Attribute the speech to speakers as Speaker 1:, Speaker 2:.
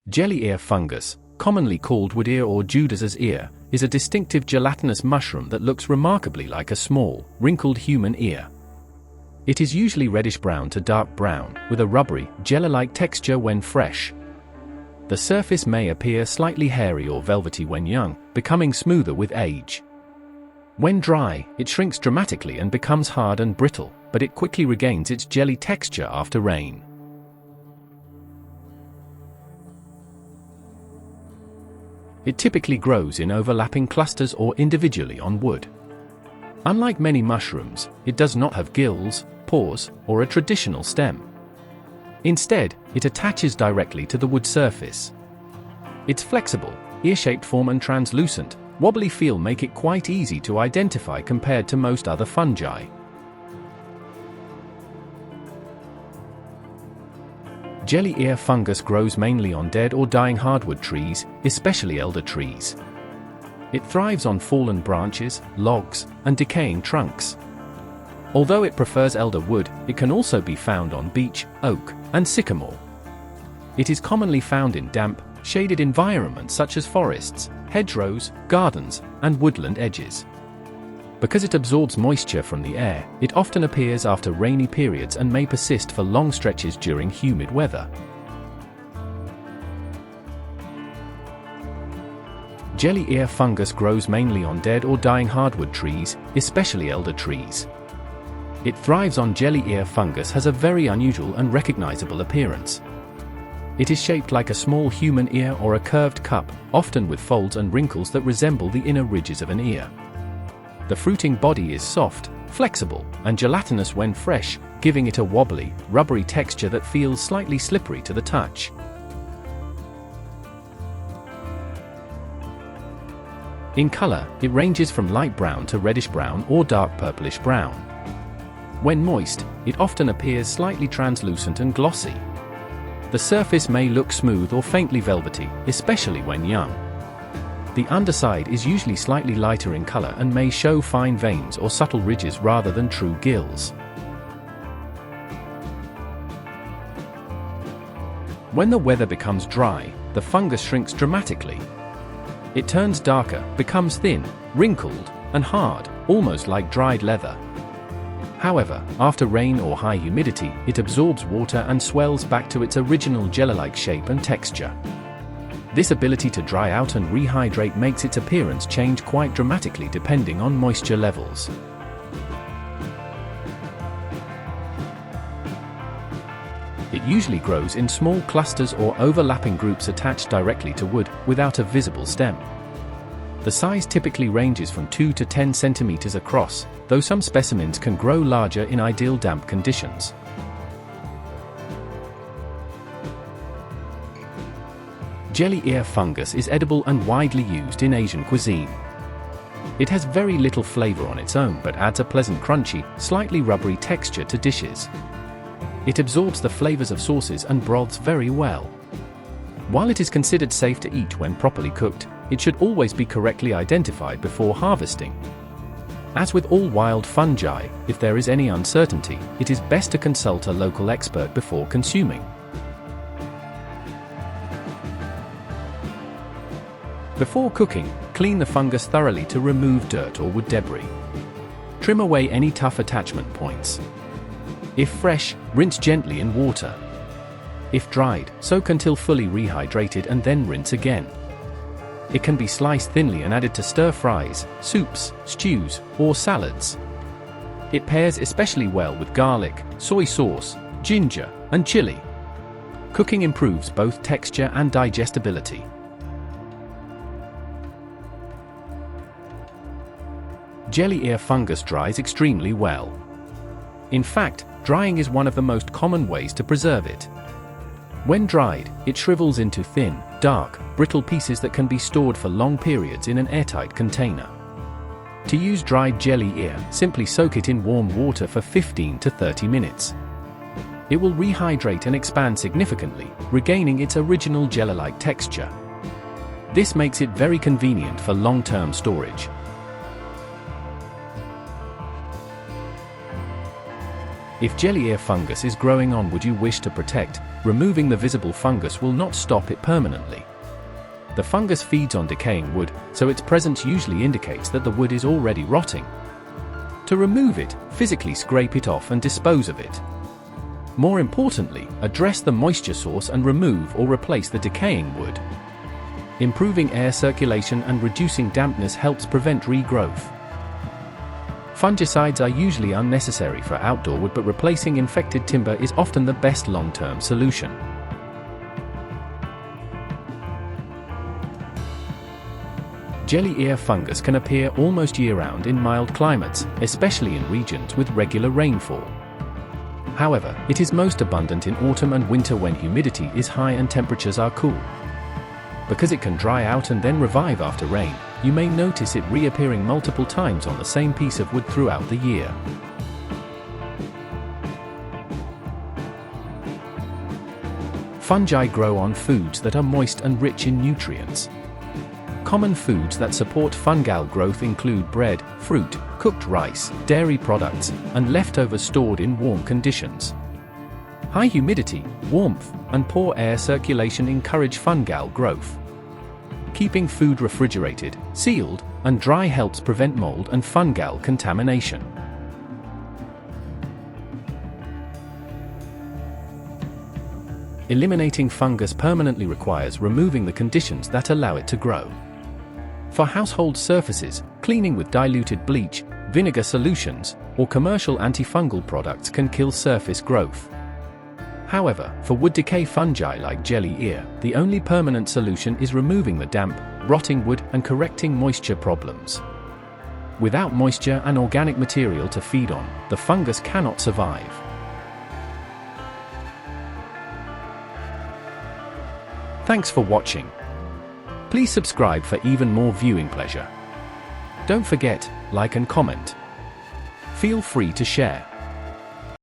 Speaker 1: Jelly ear fungus, commonly called wood ear or Judas's ear, is a distinctive gelatinous mushroom that looks remarkably like a small, wrinkled human ear. It is usually reddish-brown to dark brown, with a rubbery, jelly-like texture when fresh. The surface may appear slightly hairy or velvety when young, becoming smoother with age. When dry, it shrinks dramatically and becomes hard and brittle, but it quickly regains its jelly texture after rain. It typically grows in overlapping clusters or individually on wood. Unlike many mushrooms, it does not have gills, pores, or a traditional stem. Instead, it attaches directly to the wood surface. Its flexible, ear-shaped form and translucent, wobbly feel make it quite easy to identify compared to most other fungi. Jelly ear fungus grows mainly on dead or dying hardwood trees, especially elder trees. It thrives on fallen branches, logs, and decaying trunks. Although it prefers elder wood, it can also be found on beech, oak, and sycamore. It is commonly found in damp, shaded environments such as forests, hedgerows, gardens, and woodland edges. Because it absorbs moisture from the air, it often appears after rainy periods and may persist for long stretches during humid weather. Jelly ear fungus grows mainly on dead or dying hardwood trees, especially elder trees. It thrives on jelly ear fungus has a very unusual and recognizable appearance. It is shaped like a small human ear or a curved cup, often with folds and wrinkles that resemble the inner ridges of an ear. The fruiting body is soft, flexible, and gelatinous when fresh, giving it a wobbly, rubbery texture that feels slightly slippery to the touch. In color, it ranges from light brown to reddish brown or dark purplish brown. When moist, it often appears slightly translucent and glossy. The surface may look smooth or faintly velvety, especially when young. The underside is usually slightly lighter in color and may show fine veins or subtle ridges rather than true gills. When the weather becomes dry, the fungus shrinks dramatically. It turns darker, becomes thin, wrinkled, and hard, almost like dried leather. However, after rain or high humidity, it absorbs water and swells back to its original jelly-like shape and texture. This ability to dry out and rehydrate makes its appearance change quite dramatically depending on moisture levels. It usually grows in small clusters or overlapping groups attached directly to wood, without a visible stem. The size typically ranges from 2 to 10 centimeters across, though some specimens can grow larger in ideal damp conditions. Jelly ear fungus is edible and widely used in Asian cuisine. It has very little flavor on its own but adds a pleasant crunchy, slightly rubbery texture to dishes. It absorbs the flavors of sauces and broths very well. While it is considered safe to eat when properly cooked, it should always be correctly identified before harvesting. As with all wild fungi, if there is any uncertainty, it is best to consult a local expert before consuming. Before cooking, clean the fungus thoroughly to remove dirt or wood debris. Trim away any tough attachment points. If fresh, rinse gently in water. If dried, soak until fully rehydrated and then rinse again. It can be sliced thinly and added to stir-fries, soups, stews, or salads. It pairs especially well with garlic, soy sauce, ginger, and chili. Cooking improves both texture and digestibility. Jelly ear fungus dries extremely well. In fact, drying is one of the most common ways to preserve it. When dried, it shrivels into thin, dark, brittle pieces that can be stored for long periods in an airtight container. To use dried jelly ear, simply soak it in warm water for 15 to 30 minutes. It will rehydrate and expand significantly, regaining its original jelly-like texture. This makes it very convenient for long-term storage. If jelly ear fungus is growing on wood you wish to protect, removing the visible fungus will not stop it permanently. The fungus feeds on decaying wood, so its presence usually indicates that the wood is already rotting. To remove it, physically scrape it off and dispose of it. More importantly, address the moisture source and remove or replace the decaying wood. Improving air circulation and reducing dampness helps prevent regrowth. Fungicides are usually unnecessary for outdoor wood, but replacing infected timber is often the best long-term solution. Jelly ear fungus can appear almost year-round in mild climates, especially in regions with regular rainfall. However, it is most abundant in autumn and winter when humidity is high and temperatures are cool. Because it can dry out and then revive after rain, you may notice it reappearing multiple times on the same piece of wood throughout the year. Fungi grow on foods that are moist and rich in nutrients. Common foods that support fungal growth include bread, fruit, cooked rice, dairy products, and leftovers stored in warm conditions. High humidity, warmth, and poor air circulation encourage fungal growth. Keeping food refrigerated, sealed, and dry helps prevent mold and fungal contamination. Eliminating fungus permanently requires removing the conditions that allow it to grow. For household surfaces, cleaning with diluted bleach, vinegar solutions, or commercial antifungal products can kill surface growth. However, for wood decay fungi like jelly ear, the only permanent solution is removing the damp, rotting wood and correcting moisture problems. Without moisture and organic material to feed on, the fungus cannot survive. Thanks for watching. Please subscribe for even more viewing pleasure. Don't forget, like and comment. Feel free to share.